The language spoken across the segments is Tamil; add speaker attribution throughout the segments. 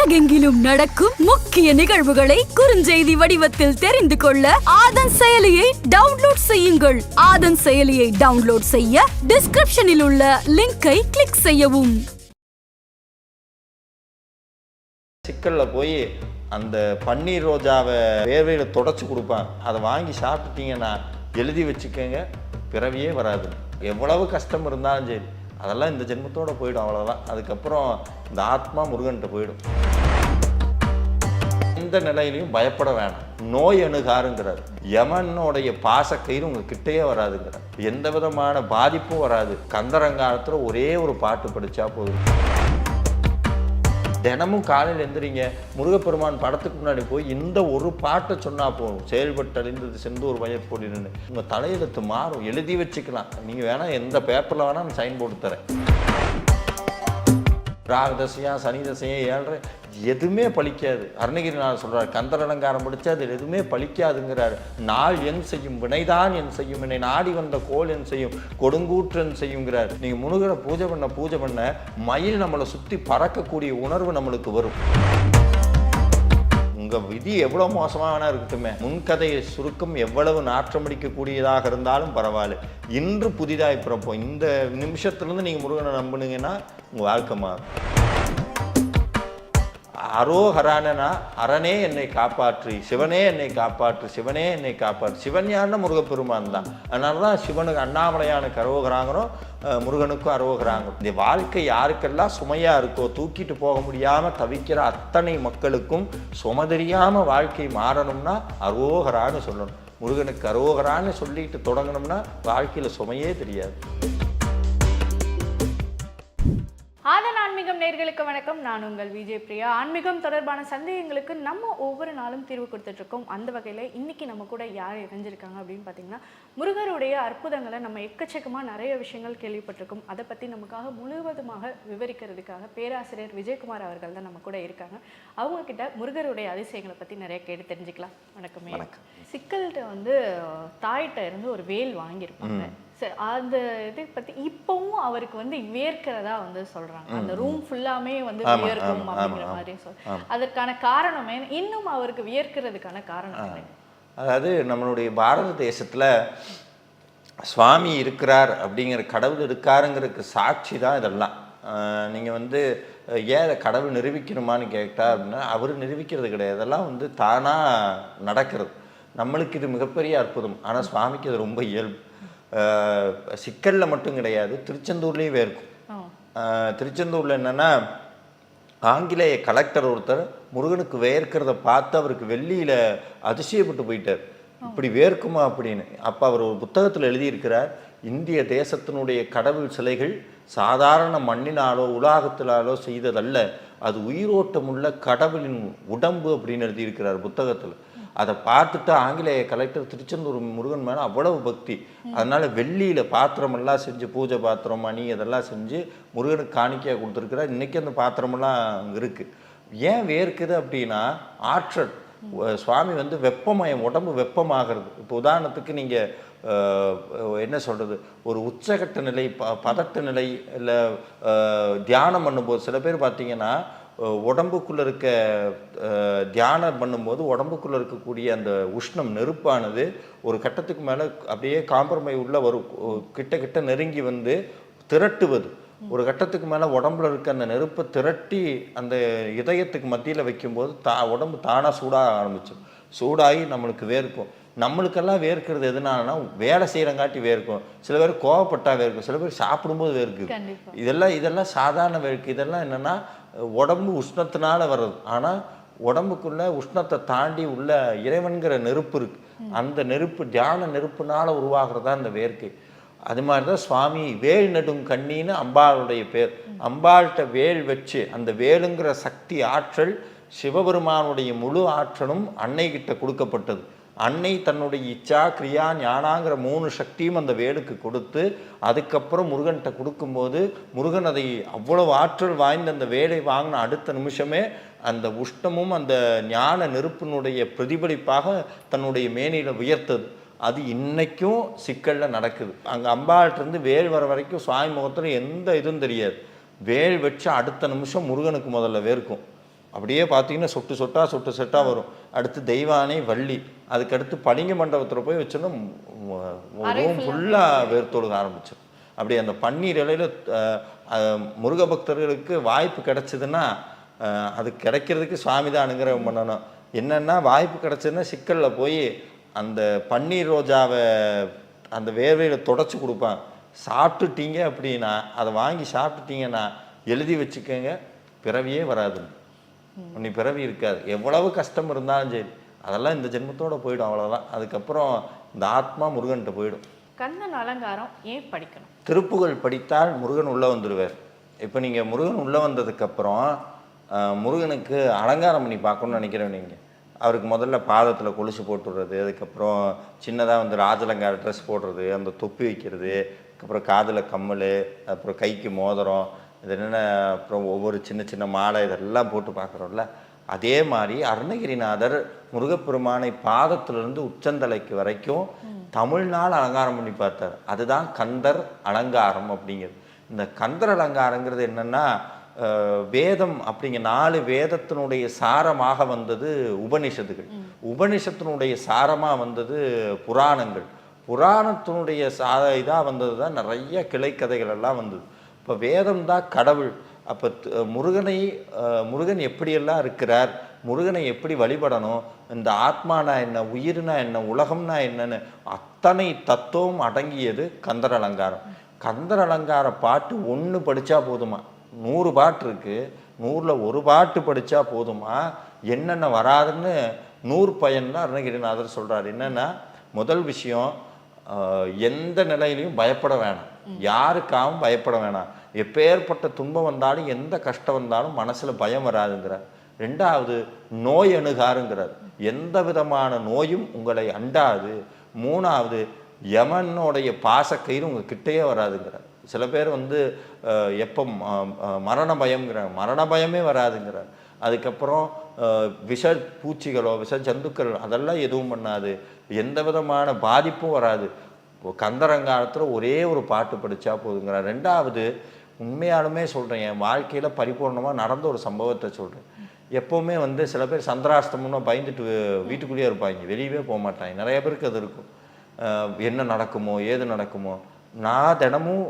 Speaker 1: உலகெங்கிலும் நடக்கும் முக்கிய நிகழ்வுகளை குறுஞ்செய்தி வடிவத்தில் தெரிந்து கொள்ள ஆதன் செயலியை டவுன்லோட் செய்யுங்கள். ஆதன் செயலியை டவுன்லோட் செய்ய டிஸ்கிரிப்ஷனில் உள்ள லிங்கை கிளிக் செய்யவும்.
Speaker 2: சிக்கல்ல போய் அந்த பன்னீர் ரோஜாவை வேர்வையில் தொடச்சி கொடுப்பான். அதை வாங்கி சாப்பிட்டீங்கன்னா எழுதி வச்சுக்கோங்க, பிறவியே வராது. எவ்வளவு கஷ்டம் இருந்தாலும் சரி, அதெல்லாம் இந்த ஜென்மத்தோடு போயிடும், அவ்வளோதான். அதுக்கப்புறம் இந்த ஆத்மா முருகன்கிட்ட போயிடும். எந்த நிலையிலையும் பயப்பட வேணாம். நோய் அணுகாருங்கிறார். யமனுடைய பாசக்கயிறு உங்கள் கிட்டேயே வராதுங்கிறார். எந்த விதமான பாதிப்பும் வராது. கந்தரங்காலத்தில் ஒரே ஒரு பாட்டு படித்தா போதும். தினமும் காலையில் எந்திரிங்க, முருகப்பெருமான் படத்துக்கு முன்னாடி போய் இந்த ஒரு பாட்டை சொன்னால் போதும். செயல்பட்டு அழிந்தது செந்தூர் வயற்பொடின்னு உங்கள் தலையெழுத்து மாறும். எழுதி வச்சுக்கலாம். நீங்கள் வேணால் எந்த பேப்பரில் வேணால் நான் சைன் போட்டு தரேன். ராகு தசையா சனி தசையா ஏழ்ற எதுவுமே பழிக்காது. அருணகிரிநாதர் சொல்கிறார், கந்தர் அலங்காரம் படித்தா அது எதுவுமே பழிக்காதுங்கிறார். நாள் என் செய்யும், வினைதான் என் செய்யும், என்னை நாடி வந்த கோல் என் செய்யும், கொடுங்கூற்று என் செய்யுங்கிறார். நீங்கள் முருகரை பூஜை பண்ண மயில் நம்மளை சுற்றி பறக்கக்கூடிய உணர்வு நம்மளுக்கு வரும். உங்கள் விதி எவ்வளோ மோசமாக வேணா இருக்கட்டுமே, முன்கதையை சுருக்கம் எவ்வளவு நாற்றமடிக்கக்கூடியதாக இருந்தாலும் பரவாயில்ல. இன்று புதிதாய் பிறப்போம். இந்த நிமிஷத்துலேருந்து நீங்கள் முருகனை நம்பினீங்கன்னா உங்கள் வாழ்க்கை மாறும். அரோஹரானா, அரணே என்னை காப்பாற்று, சிவனே என்னை காப்பாற்று, சிவனே என்னை காப்பாற்று. சிவன் யாருன்னா முருகப்பெருமான் தான். அதனால தான் சிவனுக்கு அண்ணாமலையானுக்கு அரோகராங்கிறோம், முருகனுக்கும் அரோகராங்க. இந்த வாழ்க்கை யாருக்கெல்லாம் சுமையாக இருக்கோ, தூக்கிட்டு போக முடியாமல் தவிக்கிற அத்தனை மக்களுக்கும் சும தெரியாமல் வாழ்க்கை மாறணும்னா அரோகரான்னு சொல்லணும். முருகனுக்கு அரோகரான்னு சொல்லிட்டு தொடங்கணும்னா வாழ்க்கையில் சுமையே தெரியாது.
Speaker 3: ஆதன் ஆன்மீகம் நேயர்களுக்கு வணக்கம். நான் உங்கள் விஜய் பிரியா. ஆன்மீகம் தொடர்பான சந்தேகங்களுக்கு நம்ம ஒவ்வொரு நாளும் தீர்வு கொடுத்துட்ருக்கோம். அந்த வகையில் இன்றைக்கி நம்ம கூட யார் இணைஞ்சிருக்காங்க அப்படின்னு பார்த்தீங்கன்னா, முருகருடைய அற்புதங்களை நம்ம எக்கச்சக்கமாக நிறைய விஷயங்கள் கேள்விப்பட்டிருக்கோம். அதை பற்றி நமக்காக முழுவதுமாக விவரிக்கிறதுக்காக பேராசிரியர் விஜயகுமார் அவர்கள் தான் நம்ம கூட இருக்காங்க. அவங்கக்கிட்ட முருகருடைய அதிசயங்களை பற்றி நிறைய கேட்டு தெரிஞ்சுக்கலாம். வணக்கம். சிக்கல்கிட்ட தாய்கிட்ட இருந்து ஒரு வேல் வாங்கியிருப்பாங்க. சரி, அந்த இதை பற்றி இப்போவும் அவருக்கு வேர்க்கிறதா சொல்கிறாங்க. அந்த ரூம் ஃபுல்லாமே வியர்க்கும் அப்படிங்கிற மாதிரி அதற்கான காரணமே இன்னும் அவருக்கு வியர்க்கிறதுக்கான காரணம்.
Speaker 2: அதாவது நம்மளுடைய பாரத தேசத்தில் சுவாமி இருக்கிறார் அப்படிங்கிற, கடவுள் இருக்காருங்கிறதுக்கு சாட்சி தான் இதெல்லாம். நீங்கள் ஏன் கடவுள் நிரூபிக்கணுமான்னு கேட்டால் அப்படின்னா, அவர் நிரூபிக்கிறது கிடையாது. இதெல்லாம் தானாக நடக்கிறது. நம்மளுக்கு இது மிகப்பெரிய அற்புதம். ஆனால் சுவாமிக்கு அது ரொம்ப இயல்பு. சிக்கலில் மட்டும் கிடையாது, திருச்செந்தூர்லேயும் வேர்க்கும். திருச்செந்தூரில் என்னென்னா, ஆங்கிலேய கலெக்டர் ஒருத்தர் முருகனுக்கு வேர்க்கிறத பார்த்து அவருக்கு வெள்ளியில் அதிசயப்பட்டு போயிட்டார். இப்படி வேர்க்குமா அப்படின்னு. அப்போ அவர் ஒரு புத்தகத்தில் எழுதியிருக்கிறார், இந்திய தேசத்தினுடைய கடவுள் சிலைகள் சாதாரண மண்ணினாலோ உலோகத்தினாலோ செய்ததல்ல, அது உயிரோட்டமுள்ள கடவுளின் உடம்பு அப்படின்னு எழுதியிருக்கிறார் புத்தகத்தில். அதை பார்த்துட்டு ஆங்கிலேய கலெக்டர் திருச்செந்தூர் முருகன் மேலே அவ்வளவு பக்தி. அதனால் வெள்ளியில் பாத்திரமெல்லாம் செஞ்சு, பூஜை பாத்திரம், மணி இதெல்லாம் செஞ்சு முருகனுக்கு காணிக்கையாக கொடுத்துருக்குறார். இன்றைக்கி அந்த பாத்திரமெல்லாம் அங்கே இருக்குது. ஏன் வேர்க்குது அப்படின்னா, ஆற்றல். சுவாமி வெப்பமயம், உடம்பு வெப்பமாகிறது. இப்போ உதாரணத்துக்கு நீங்கள் என்ன சொல்கிறது, ஒரு உச்சகட்ட நிலை, பதட்ட நிலை, இல்லை தியானம் பண்ணும்போது சில பேர் பார்த்தீங்கன்னா உடம்புக்குள்ளே இருக்க தியானம் பண்ணும்போது உடம்புக்குள்ளே இருக்கக்கூடிய அந்த உஷ்ணம், நெருப்பானது ஒரு கட்டத்துக்கு மேலே அப்படியே காம்ப்ரமைஸ் உள்ள ஒரு கிட்ட நெருங்கி திரட்டுவது. ஒரு கட்டத்துக்கு மேலே உடம்புல இருக்க அந்த நெருப்பை திரட்டி அந்த இதயத்துக்கு மத்தியில் வைக்கும்போது உடம்பு தானாக சூடாக ஆரம்பிச்சிடும். சூடாகி நம்மளுக்கு வேர்க்கும். நம்மளுக்கெல்லாம் வேர்க்கிறது எதுனாலனா, வேலை செய்கிறங்காட்டி வேர்க்கும். சில பேர் கோவப்பட்டா வேர்க்கும், சில பேர் சாப்பிடும்போது வேர்க்குது. இதெல்லாம் சாதாரண வேர்க்கு. இதெல்லாம் என்னென்னா உடம்பு உஷ்ணத்தினால வர்றது. ஆனால் உடம்புக்குள்ள உஷ்ணத்தை தாண்டி உள்ள இறைவன்கிற நெருப்பு இருக்கு. அந்த நெருப்பு தியான நெருப்புனால உருவாகிறதா இந்த வேர்க்கை. அது மாதிரி தான் சுவாமி வேல் நெடும் கண்ணின்னு அம்பாளுடைய பேர். அம்பாள்கிட்ட வேல் வச்சு, அந்த வேலுங்கிற சக்தி ஆற்றல் சிவபெருமானுடைய முழு ஆற்றலும் அன்னைகிட்ட கொடுக்கப்பட்டது. அன்னை தன்னுடைய இச்சா, கிரியா, ஞானாங்கிற 3 சக்தியும் அந்த வேலுக்கு கொடுத்து, அதுக்கப்புறம் முருகன்கிட்ட கொடுக்கும்போது முருகன் அதை அவ்வளவு ஆற்றல் வாய்ந்த அந்த வேலை வாங்கின அடுத்த நிமிஷமே அந்த உஷ்ணமும் அந்த ஞான நெருப்பினுடைய பிரதிபலிப்பாக தன்னுடைய மேனியில் உயர்த்தது. அது இன்னைக்கும் சிக்கலில் நடக்குது. அங்கே அம்பாள்கிட்டருந்து வேல் வர வரைக்கும் சுவாமி முகத்தில் எந்த இதுவும் தெரியாது. வேல் வச்சு அடுத்த நிமிஷம் முருகனுக்கு முதல்ல வேர்க்கும். அப்படியே பார்த்தீங்கன்னா சொட்டு சொட்டா வரும். அடுத்து தெய்வானை வள்ளி, அதுக்கடுத்து பளிங்கு மண்டபத்தில் போய் வச்சோன்னா ரூம் ஃபுல்லாக வேர்த்தொழுக ஆரம்பிச்சிடும். அப்படி அந்த பன்னீர் இலையில் முருக பக்தர்களுக்கு வாய்ப்பு கிடைச்சதுன்னா அது கிடைக்கிறதுக்கு சுவாமி தான் அனுகிரகம் பண்ணணும். என்னென்னா வாய்ப்பு கிடைச்சதுன்னா சிக்கலில் போய் அந்த பன்னீர் ரோஜாவை அந்த வேர்வையில் தொடச்சி கொடுப்பான். சாப்பிட்டுட்டீங்க அப்படின்னா அதை வாங்கி சாப்பிட்டுட்டீங்கன்னா எழுதி வச்சுக்கோங்க, பிறவியே வராது, உன்னை பிறவி இருக்காது. எவ்வளவு கஷ்டம் இருந்தாலும் சரி அதெல்லாம் இந்த ஜென்மத்தோடு போயிடும், அவ்வளோதான். அதுக்கப்புறம் இந்த ஆத்மா முருகன்கிட்ட போயிடும்.
Speaker 3: கந்தன் அலங்காரம் ஏன் படிக்கணும்?
Speaker 2: திருப்புகழ் படித்தால் முருகன் உள்ளே வந்துடுவார். இப்போ நீங்கள் முருகன் உள்ளே வந்ததுக்கப்புறம் முருகனுக்கு அலங்காரம் பண்ணி பார்க்கணும்னு நினைக்கிறேன். நீங்கள் அவருக்கு முதல்ல பாதத்தில் கொலுசு போட்டுடுறது, அதுக்கப்புறம் சின்னதாக வந்து ராஜலங்கார ட்ரெஸ் போடுறது, அந்த தொப்பி வைக்கிறது, அதுக்கப்புறம் காதில் கம்மல், அப்புறம் கைக்கு மோதிரம், இது என்னென்ன, அப்புறம் ஒவ்வொரு சின்ன சின்ன மாலை இதெல்லாம் போட்டு பார்க்குறோம்ல. அதே மாதிரி அருணகிரிநாதர் முருகப்பெருமானை பாதத்திலிருந்து உச்சந்தலைக்கு வரைக்கும் தமிழ்நாள் அலங்காரம் பண்ணி பார்த்தார். அதுதான் கந்தர் அலங்காரம் அப்படிங்கிறது. இந்த கந்தர் அலங்காரங்கிறது என்னென்னா, வேதம் அப்படிங்கிற 4 வேதத்தினுடைய சாரமாக வந்தது உபனிஷத்துகள், உபனிஷத்தினுடைய சாரமாக வந்தது புராணங்கள், புராணத்தினுடைய இதாக வந்தது தான் நிறைய கிளைக்கதைகள் எல்லாம் வந்தது. இப்போ வேதம் தான் கடவுள். அப்போ முருகன் எப்படியெல்லாம் இருக்கிறார், முருகனை எப்படி வழிபடணும், இந்த ஆத்மானா என்ன, உயிர்னா என்ன, உலகம்னா என்னன்னு அத்தனை தத்துவம் அடங்கியது கந்தர் அலங்காரம். கந்தர் அலங்கார பாட்டு 1 படித்தா போதுமா? 100 பாட்டு இருக்குது, 100ல் 1 பாட்டு படித்தா போதுமா? என்னென்ன வராதுன்னு 100 பயன் அருணகிரிநாதர் சொல்கிறார். என்னென்னா, முதல் விஷயம், எந்த நிலையிலையும் பயப்பட வேணாம், யாருக்காகவும் பயப்பட வேணாம். எப்பேற்பட்ட துன்பம் வந்தாலும் எந்த கஷ்டம் வந்தாலும் மனசில் பயம் வராதுங்கிறார். 2வது, நோய் அணுகாருங்கிறார், எந்த விதமான நோயும் உங்களை அண்டாது. 3வது, யமனுடைய பாசக்கயிறு உங்கள் கிட்டேயே வராதுங்கிறார். சில பேர் வந்து எப்போ மரண பயம்ங்கிறாங்க, மரண பயமே வராதுங்கிறார். அதுக்கப்புறம் விஷ பூச்சிகளோ விஷ ஜந்துக்கள் அதெல்லாம் எதுவும் பண்ணாது, எந்த விதமான பாதிப்பும் வராது. கந்தரங்காலத்தில் ஒரே ஒரு பாட்டு படித்தா போதுங்கிறார். 2வது, உண்மையாலுமே சொல்கிறேன், என் வாழ்க்கையில் பரிபூர்ணமாக நடந்த ஒரு சம்பவத்தை சொல்கிறேன். எப்போவுமே வந்து சில பேர் சந்திராஷ்டமம்னா பயந்துட்டு வீட்டுக்குள்ளேயே இருப்பாங்க, வெளியவே போக மாட்டாங்க. நிறைய பேருக்கு அது இருக்கும், என்ன நடக்குமோ ஏது நடக்குமோ. நான் தினமும்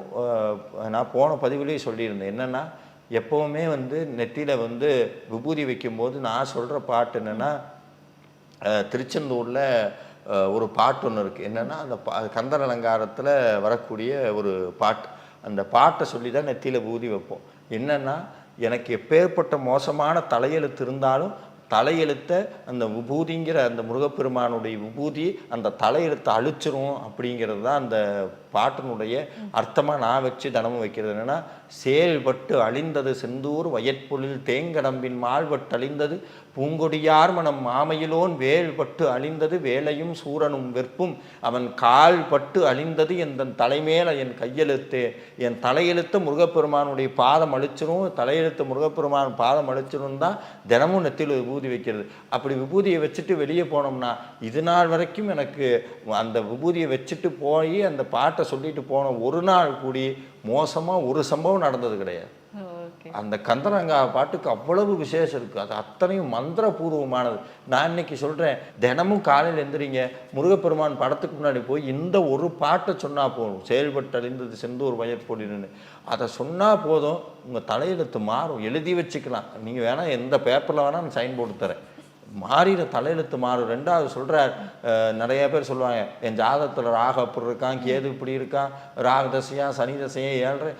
Speaker 2: நான் போன பதிவுலேயே சொல்லியிருந்தேன், என்னென்னா எப்போவுமே வந்து நெத்தியில் வந்து விபூதி வைக்கும்போது நான் சொல்கிற பாட்டு என்னென்னா, திருச்செந்தூரில் ஒரு பாட்டு ஒன்று இருக்குது. என்னென்னா, அந்த கந்தர் அலங்காரத்தில் வரக்கூடிய ஒரு பாட்டு, அந்த பாட்டை சொல்லி தான் நெத்தியில் விபூதி வைப்போம். என்னென்னா, எனக்கு எப்பேற்பட்ட மோசமான தலையெழுத்து இருந்தாலும் தலையெழுத்தை அந்த விபூதிங்கிற அந்த முருகப்பெருமானுடைய விபூதி அந்த தலையெழுத்தை அழிச்சிரும் அப்படிங்கிறது தான் அந்த பாட்டினுடைய அர்த்தமாக நான் வச்சு தினமும் வைக்கிறது. என்னென்னா, செயல்பட்டு அழிந்தது செந்தூர் வயற்பொழில் தேங்கடம்பின் மால்பட்டு அழிந்தது பூங்கொடியார் மனம் மாமையிலோன் வேல்பட்டு அழிந்தது வேலையும் சூரனும் வெற்பும் அவன் கால் பட்டு அழிந்தது என் தலைமேல என் கையெழுத்து, என் தலையெழுத்து முருகப்பெருமானுடைய பாதம் அழிச்சிரும், தலையெழுத்து முருகப்பெருமான் பாதம் அழிச்சிரும் தான் தினமும் நெத்தியில் விபூதி வைக்கிறது. அப்படி விபூதியை வச்சுட்டு வெளியே போனோம்னா, இது நாள் வரைக்கும் எனக்கு அந்த விபூதியை வச்சுட்டு போய் அந்த பாட்டை சொல்லிட்டு போன ஒரு நாள் கூடி மோசமாக ஒரு சம்பவம் நடந்தது கிடையாது. அந்த கந்தரங்கா பாட்டுக்கு அவ்வளவு விசேஷம் இருக்குது, அது அத்தனையும் மந்திரபூர்வமானது. நான் இன்னைக்கு சொல்கிறேன், தினமும் காலையில் எந்திரிங்க, முருகப்பெருமான் படத்துக்கு முன்னாடி போய் இந்த ஒரு பாட்டை சொன்னால் போதும், செயல்பட்டு அழிந்தது செந்தூர் வயற்பொழில்னு அதை சொன்னால் போதும், உங்கள் தலையெழுத்து மாறும். எழுதி வச்சுக்கலாம், நீங்கள் வேணால் எந்த பேப்பரில் வேணால் நான் சைன் போட்டு தரேன், மாறிட தலையெழுத்து மாறும். 2வது சொல்கிறார், நிறைய பேர் சொல்லுவாங்க, என் ஜாதகத்தில் ராகு அப்படி இருக்கான், கேது இப்படி இருக்கான், ராகு தசையா சனி தசையா 7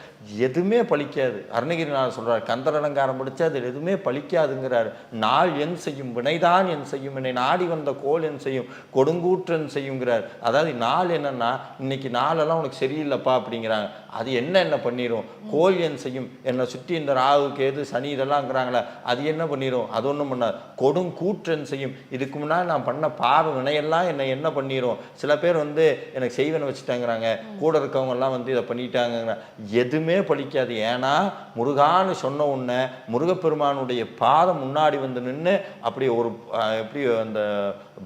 Speaker 2: எதுவுமே பழிக்காது. அருணகிரிநாதர் சொல்கிறார், கந்தர் அலங்காரம் படித்து அதில் எதுவுமே பழிக்காதுங்கிறார். நாள் என் செய்யும் வினைதான் என் செய்யும், என்னை நாடி வந்த கோல் என் செய்யும் கொடுங்கூற்றன் செய்யுங்கிறார். அதாவது நாள் என்னன்னா, இன்னைக்கு நாளெல்லாம் உனக்கு சரியில்லைப்பா அப்படிங்கிறாங்க, அது என்ன பண்ணிடும், கோல் என் செய்யும், என்னை சுற்றி இந்த ராகு கேது சனி இதெல்லாம்ங்கிறாங்களே, அது என்ன பண்ணிடும், அது ஒன்றும் பண்ணாது, கொடுங்கூற்றன் செய்யும். இதுக்கு முன்னாடி நான் பண்ண பாவ வினையெல்லாம் என்னை என்ன பண்ணிடும். சில பேர் வந்து எனக்கு செய்வனை வச்சுட்டாங்கிறாங்க, கூட இருக்கவங்கெல்லாம் வந்து இதை பண்ணிட்டாங்க, எதுவுமே பழிக்காது. ஏன்னா முருகான்னு சொன்ன உடனே முருகப்பெருமானுடைய பாதம் முன்னாடி வந்து நின்று அப்படி ஒரு எப்படி அந்த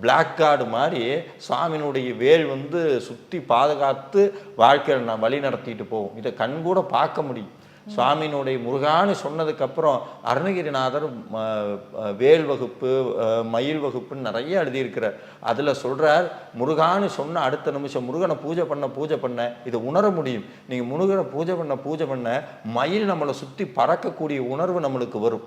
Speaker 2: பிளாக் கார்டு மாதிரி சுவாமியினுடைய வேல் வந்து சுற்றி பாதுகாத்து வாழ்க்கையில் நான் வழி நடத்திட்டு போவோம். இதை கண் கூட பார்க்க முடியும். சுவாமியினுடைய முருகான்னு சொன்னதுக்கப்புறம் அருணகிரிநாதர் வேல் வகுப்பு மயில் வகுப்புன்னு நிறைய எழுதியிருக்கிறார். அதில் சொல்கிறார், முருகான்னு சொன்ன அடுத்த நிமிஷம் முருகனை பூஜை பண்ண இதை உணர முடியும். நீங்கள் முருகனை பூஜை பண்ண மயில் நம்மளை சுற்றி பறக்கக்கூடிய உணர்வு நம்மளுக்கு வரும்.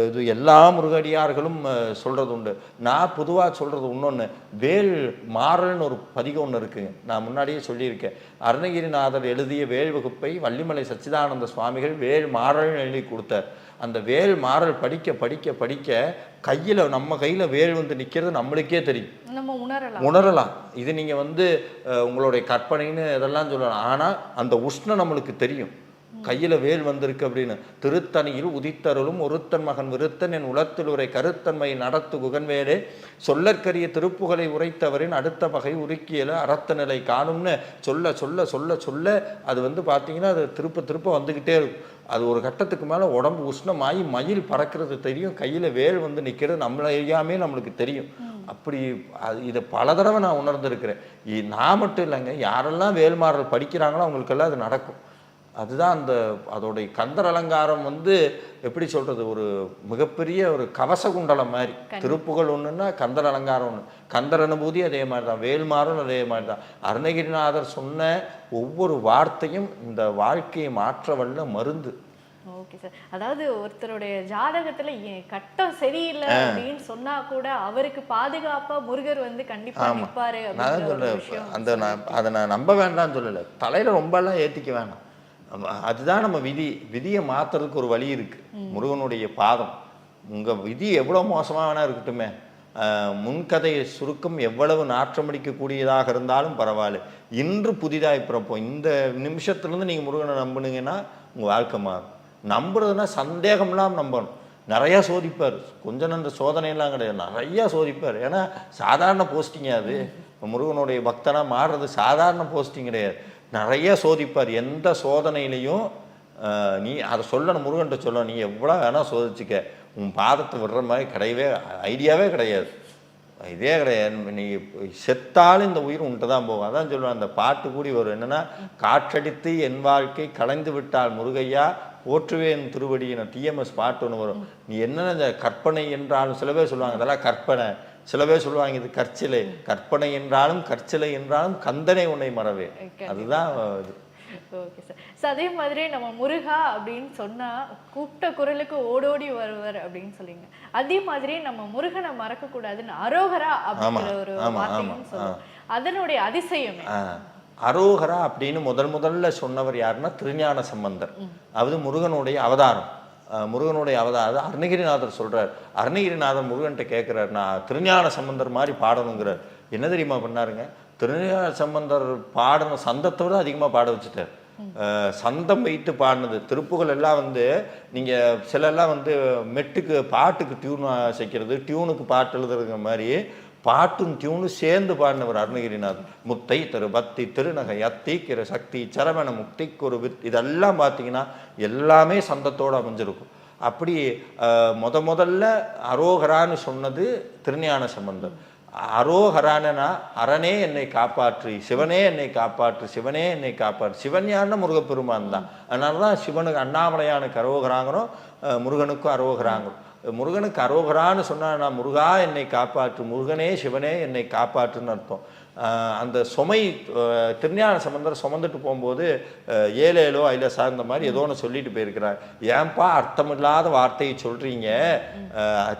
Speaker 2: இது எல்லா முருகடியார்களும் சொல்கிறது உண்டு. நான் பொதுவாக சொல்கிறது இன்னொன்று, வேல் மாறல்னு ஒரு பதிகம் ஒன்று இருக்குங்க. நான் முன்னாடியே சொல்லியிருக்கேன். அருணகிரிநாதர் எழுதிய வேல் வகுப்பை வள்ளிமலை சச்சிதானந்த சுவாமிகள் வேல் மாறல்னு எழுதி கொடுத்தார். அந்த வேல் மாறல் படிக்க கையில் நம்ம கையில் வேல் வந்து நிற்கிறது நம்மளுக்கே தெரியும்,
Speaker 3: நம்ம
Speaker 2: உணரலாம். இது நீங்கள் வந்து உங்களுடைய கற்பனைன்னு இதெல்லாம் சொல்லலாம். ஆனால் அந்த உஷ்ணம் நம்மளுக்கு தெரியும், கையில் வேல் வந்திருக்கு அப்படின்னு. திருத்தணியில் உதித்தருளும் ஒருத்தன் மகன் விருத்தன் என் உலத்தில் உரை கருத்தன்மை நடத்து குகன்வேலே சொல்லற்கரிய திருப்புகளை உரைத்தவரின் அடுத்த பகை உருக்கியல அறத்த நிலை காணும்னு சொல்ல சொல்ல சொல்ல சொல்ல அது வந்து பார்த்தீங்கன்னா அது திருப்ப வந்துக்கிட்டே இருக்கும். அது ஒரு கட்டத்துக்கு மேலே உடம்பு உஷ்ணமாகி மயில் பறக்கிறது தெரியும், கையில் வேல் வந்து நிற்கிறது நம்மளையாமே நம்மளுக்கு தெரியும். அப்படி இதை பல தடவை நான் உணர்ந்திருக்கிறேன். நான் மட்டும் இல்லைங்க, யாரெல்லாம் வேல்மாறல் படிக்கிறாங்களோ அவங்களுக்கெல்லாம் அது நடக்கும். அதுதான் அதோடைய கந்தர் அலங்காரம் வந்து எப்படி சொல்கிறது, ஒரு மிகப்பெரிய ஒரு கவச குண்டலம் மாதிரி. திருப்புகள் ஒன்றுன்னா கந்தர் அலங்காரம் ஒன்று, கந்தர் அனுபூதி அதே மாதிரி தான், வேல்மாறல் அதே மாதிரி தான். அருணகிரிநாதர் சொன்ன ஒவ்வொரு வார்த்தையும் இந்த வாழ்க்கையை மாற்ற வல்ல மருந்து.
Speaker 3: Okay sir. அதாவது ஒருத்தருடைய ஜாதகத்துல கட்டம் சரியில்லை அப்படின்னு சொன்னா கூட அவருக்கு பாதுகாப்பா முருகர் வந்து கண்டிப்பா நிற்பாரு.
Speaker 2: அதை நான் நம்ப வேண்டாம்னு சொல்லலை, தலையில ரொம்ப எல்லாம் ஏத்திக்க வேணாம். அதுதான் நம்ம விதியை மாத்துறதுக்கு ஒரு வழி இருக்கு. முருகனுடைய பாதம். உங்க விதி எவ்வளவு மோசமா வேணா இருக்கட்டுமே, முன்கதையை சுருக்கம் எவ்வளவு நாற்றமடிக்கக்கூடியதாக இருந்தாலும் பரவாயில்ல, இன்று புதிதாக பிறப்போம். இந்த நிமிஷத்துலேருந்து நீங்கள் முருகனை நம்புனீங்கன்னா உங்கள் வாழ்க்கை மாறும். நம்புறதுன்னா சந்தேகம்லாம் நம்பணும். நிறையா சோதிப்பார், கொஞ்சம் அந்த சோதனையெல்லாம் கிடையாது, நிறையா சோதிப்பார். ஏன்னா சாதாரண போஸ்டிங்க அது. முருகனுடைய பக்தனாக மாறுறது சாதாரண போஸ்டிங் கிடையாது, நிறைய சோதிப்பார். எந்த சோதனையிலையும் நீ அதை சொல்லணும், முருகன்ட்ட சொல்லணும், நீ எவ்வளோ வேணால் சோதிச்சுக்க, உன் பாதத்தை விடுற மாதிரி ஐடியாவே கிடையாது. இதே கிடையாது. நீ செத்தாலும் இந்த உயிர் உன்ட்டு தான் போகும். அதான் சொல்லுவேன், அந்த பாட்டு கூடி வரும் என்னென்னா, காற்றடித்து என் வாழ்க்கை கலைந்து விட்டால் முருகையா போற்றுவேன் திருவடியின டிஎம்எஸ் பாட்டு ஒன்று வரும். நீ என்னென்ன இந்த கற்பனை என்றாலும் சில பேர் சொல்லுவாங்க அதெல்லாம் கற்பனை, சில பேர் சொல்லுவாங்க இது கற்சிலை. கற்பனை என்றாலும் கற்சிலை என்றாலும் கந்தனை உன்னை மறவே. அதுதான் இது.
Speaker 3: Okay sir. ஸோ அதே மாதிரி நம்ம முருகா அப்படின்னு சொன்னா கூப்பிட்ட குரலுக்கு ஓடோடி வருவர் அப்படின்னு சொல்லிங்க. அதே மாதிரி நம்ம முருகனை மறக்க கூடாதுன்னு அரோகரா அப்படிங்கிற ஒரு வார்த்தையும் சொல்லுவோம். அதனுடைய அதிசயம்
Speaker 2: அரோகரா அப்படின்னு முதல்ல சொன்னவர் யாருன்னா திருஞான சம்பந்தர். அது முருகனுடைய அவதாரம். முருகனுடைய அவதாரம் அருணகிரிநாதர் சொல்றார். அருணகிரிநாதர் முருகன்ட்ட கேட்கிறார், நான் திருஞான சம்பந்தர் மாதிரி பாடணுங்கிறார். என்ன தெரியுமா பண்ணாருங்க, திருஞான சம்பந்தர் பாடின சந்தத்தை விட அதிகமாக பாட வச்சுட்டார். சந்தம் வைத்து பாடினது திருப்புகள் எல்லாம் வந்து நீங்கள் சிலெல்லாம் வந்து மெட்டுக்கு பாட்டுக்கு டியூன் சேர்க்கிறது, டியூனுக்கு பாட்டு எழுதுறதுங்கிற மாதிரி பாட்டும் டியூனும் சேர்ந்து பாடினவர் அருணகிரிநாதர். முத்தை திரு பக்தி திருநகை அத்தி கிரு சக்தி சரவண முக்திக்கு ஒரு இதெல்லாம் பார்த்தீங்கன்னா எல்லாமே சந்தத்தோடு அமைஞ்சிருக்கும். அப்படி முதல்ல அரோகரான்னு சொன்னது திருஞான சம்பந்தர். அரோகரானா அரணே என்னை காப்பாற்று, சிவனே என்னை காப்பாற்று, சிவனே என்னை காப்பாற்று. சிவன் யாருன்னா முருகப்பெருமான் தான். அதனால தான் சிவனுக்கு அண்ணாமலையானுக்கு அரோகராங்கிறோம், முருகனுக்கும் அரோகராங்கிறோம். முருகனுக்கு அரோகரான்னு சொன்னால் நான் முருகா என்னை காப்பாற்று, முருகனே சிவனே என்னை காப்பாற்றுன்னு அர்த்தம். அந்த சுமை திருஞான சம்பந்தர் சுமந்துட்டு போகும்போது ஏழேலோ ஐலசா இந்த மாதிரி ஏதோ ஒன்று சொல்லிட்டு போயிருக்கிறார். ஏன்பா அர்த்தமில்லாத வார்த்தையை சொல்கிறீங்க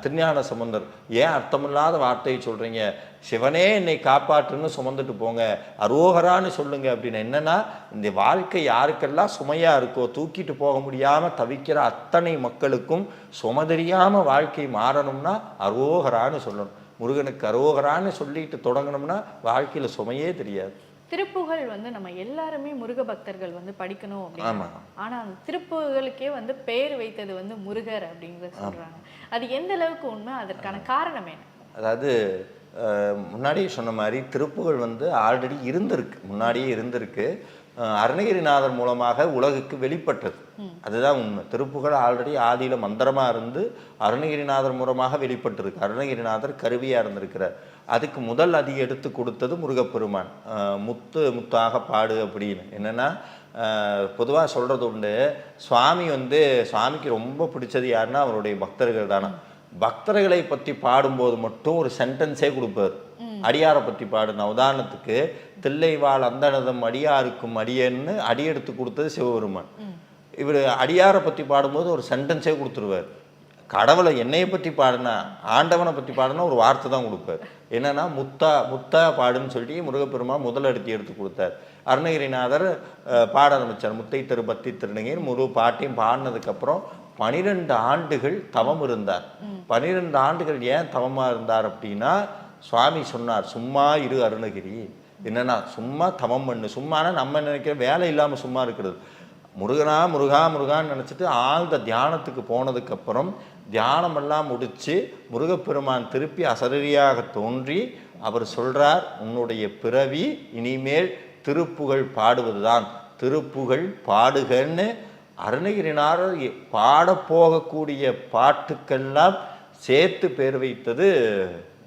Speaker 2: திருஞான சம்பந்தர், ஏன் அர்த்தமில்லாத வார்த்தையை சொல்கிறீங்க, சிவனே என்னை காப்பாற்றுன்னு சுமந்துட்டு போங்க, அரோகரான்னு சொல்லுங்க அப்படின்னு. என்னன்னா இந்த வாழ்க்கை யாருக்கெல்லாம் சுமையாக இருக்கோ, தூக்கிட்டு போக முடியாமல் தவிக்கிற அத்தனை மக்களுக்கும் சும தெரியாமல் வாழ்க்கை மாறணும்னா அரோகரான்னு சொல்லணும். முருகனுக்கு அரோகரான்னு சொல்லிட்டு தொடங்கணும்னா வாழ்க்கையில் சுமையே தெரியாது.
Speaker 3: திருப்புகள் வந்து நம்ம எல்லாருமே முருக பக்தர்கள் வந்து படிக்கணும் அப்படின்னு, ஆனா அந்த திருப்புகளுக்கே வந்து பெயர் வைத்தது வந்து முருகர் அப்படிங்கிறத சொல்றாங்க. அது எந்த அளவுக்கு உண்மை, அதற்கான காரணம் என்ன?
Speaker 2: அதாவது முன்னாடியே சொன்ன மாதிரி திருப்புகள் வந்து ஆல்ரெடி இருந்திருக்கு, முன்னாடியே இருந்திருக்கு. அருணகிரிநாதர் மூலமாக உலகுக்கு வெளிப்பட்டது. அதுதான் உண்மை. திருப்புகழ் ஆல்ரெடி ஆதியில மந்திரமா இருந்து அருணகிரிநாதர் மூலமாக வெளிப்பட்டிருக்கு. அருணகிரிநாதர் கருவியா இருந்திருக்கிறார். அதுக்கு முதல் அடி எடுத்து கொடுத்தது முருகப்பெருமான். முத்தாக பாடு அப்படின்னு. என்னன்னா பொதுவாக சொல்றது உண்டு, சுவாமிக்கு ரொம்ப பிடிச்சது யாருன்னா அவருடைய பக்தர்கள் தானே. பக்தர்களை பற்றி பாடும்போது மட்டும் ஒரு சென்டென்ஸே கொடுப்பார். அடியாரை பற்றி பாடுனா உதாரணத்துக்கு தில்லைவாழ் அந்தனதம் அடியாருக்கும் அடியன்னு அடி எடுத்து கொடுத்தது சிவபெருமான். இவர் அடியாரை பற்றி பாடும்போது ஒரு சென்டென்ஸே கொடுத்துருவார். கடவுளை என்னையை பற்றி பாடுனா, ஆண்டவனை பற்றி பாடுனா ஒரு வார்த்தை தான் கொடுப்பார். என்னன்னா முத்தா பாடுன்னு சொல்லி முருகப்பெருமான் முதல் எடுத்து கொடுத்தார். அருணகிரிநாதர் பாட ஆரம்பித்தார். முத்தை திரு பத்தி திருநங்கைன்னு முழு பாட்டையும் பாடினதுக்கப்புறம் 12 ஆண்டுகள் தவம் இருந்தார். 12 ஆண்டுகள் ஏன் தவமாக இருந்தார் அப்படின்னா, சுவாமி சொன்னார், சும்மா இரு அருணகிரி. என்னன்னா சும்மா தவம் பண்ணு. சும்மானா நம்ம நினைக்கிற வேலை இல்லாமல் சும்மா இருக்கிறது. முருகான்னு நினச்சிட்டு ஆழ்ந்த தியானத்துக்கு போனதுக்கப்புறம் தியானமெல்லாம் முடித்து முருகப்பெருமான் திருப்பி அசரீரியாக தோன்றி அவர் சொல்கிறார், உன்னுடைய பிறவி இனிமேல் திருப்புகழ் பாடுவதுதான், திருப்புகழ் பாடுகன்னு அருணகிரிநாதர் பாடப்போகக்கூடிய பாட்டுக்கெல்லாம் சேர்த்து பேர் வைத்தது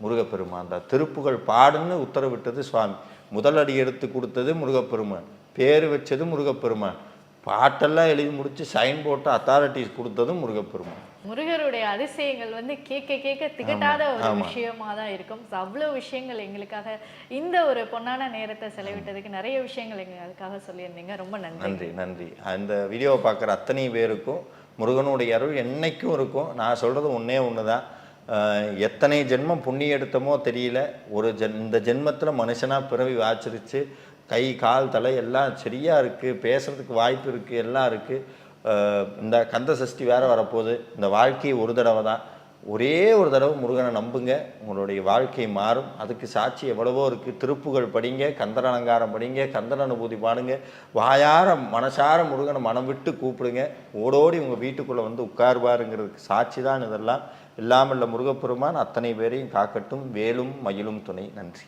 Speaker 2: முருகப்பெருமான் தான். திருப்புகழ் பாடுன்னு உத்தரவிட்டது சுவாமி. முதலடி எடுத்து கொடுத்தது முருகப்பெருமான். பேர் வச்சது முருகப்பெருமான். பாட்டெல்லாம் எழுதி முடிச்சு சைன் போட்டு அத்தாரிட்டிஸ் கொடுத்ததும் முருகப்பெருமான்.
Speaker 3: முருகருடைய அதிசயங்கள் கேட்க திகட்டாத ஒரு விஷயமா தான் இருக்கும். அவ்வளோ விஷயங்கள் எங்களுக்காக இந்த ஒரு பொன்னான நேரத்தை செலவிட்டதுக்கு நிறைய விஷயங்கள் அதுக்காக சொல்லியிருந்தீங்க. ரொம்ப நன்றி.
Speaker 2: நன்றி. அந்த வீடியோவை பார்க்குற அத்தனை பேருக்கும் முருகனுடைய அருள் என்னைக்கும் இருக்கும். நான் சொல்கிறது ஒன்று தான், எத்தனை ஜென்மம் புண்ணியம் எடுத்தமோ தெரியல, இந்த ஜென்மத்தில் மனுஷனாக பிறவி வாச்சிருச்சு. கை கால் தலை எல்லாம் சரியாக இருக்குது, பேசுகிறதுக்கு வாய்ப்பு இருக்குது, எல்லாம் இருக்குது. இந்த கந்த சஷ்டி வேறு வரப்போகுது. இந்த வாழ்க்கை ஒரு தடவை தான். ஒரே ஒரு தடவை முருகனை நம்புங்க, உங்களுடைய வாழ்க்கை மாறும். அதுக்கு சாட்சி எவ்வளவோ இருக்குது. திருப்புகழ் படிங்க, கந்தர் அலங்காரம் படிங்க, கந்தர் அனுபூதி பாடுங்க, வாயார மனசார முருகனை மனம் விட்டு கூப்பிடுங்க. ஓடோடி உங்கள் வீட்டுக்குள்ளே வந்து உட்காருவாருங்கிறதுக்கு சாட்சி தான் இதெல்லாம். இல்லாமல் முருகப்பெருமான் அத்தனை பேரையும் காக்கட்டும். வேலும் மயிலும் துணை. நன்றி.